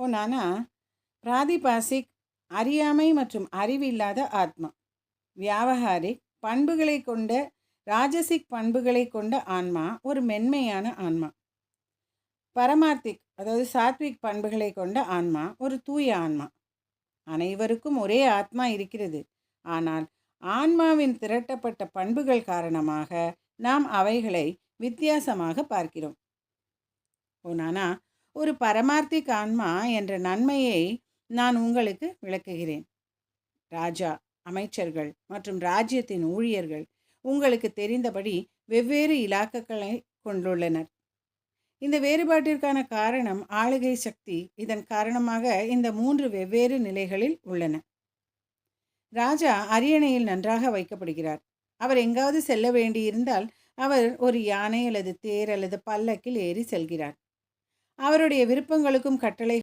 நானா பிராதிபாசிக் அறியாமை மற்றும் அறிவில்லாத ஆத்மா, வியாவகாரிக் பண்புகளை கொண்ட ராஜசிக் பண்புகளை கொண்ட ஆன்மா ஒரு மென்மையான ஆன்மா, பரமார்த்திக் அதாவது சாத்விக் பண்புகளை கொண்ட ஆன்மா ஒரு தூய ஆன்மா. அனைவருக்கும் ஒரே ஆத்மா இருக்கிறது. ஆனால் ஆன்மாவின் திரட்டப்பட்ட பண்புகள் காரணமாக நாம் அவைகளை வித்தியாசமாக பார்க்கிறோம். நானா ஒரு பரமார்த்திக் ஆன்மா என்ற நன்மையை நான் உங்களுக்கு விளக்குகிறேன். ராஜா, அமைச்சர்கள் மற்றும் ராஜ்யத்தின் ஊழியர்கள் உங்களுக்கு தெரிந்தபடி வெவ்வேறு இலாக்குகளை கொண்டுள்ளனர். இந்த வேறுபாட்டிற்கான காரணம் ஆளுகை சக்தி. இதன் காரணமாக இந்த 3 வெவ்வேறு நிலைகளில் உள்ளன. ராஜா அரியணையில் நன்றாக வைக்கப்படுகிறார். அவர் எங்காவது செல்ல வேண்டியிருந்தால் அவர் ஒரு யானை அல்லது தேர் அல்லது பல்லக்கில் ஏறி செல்கிறார். அவருடைய விருப்பங்களுக்கும் கட்டளை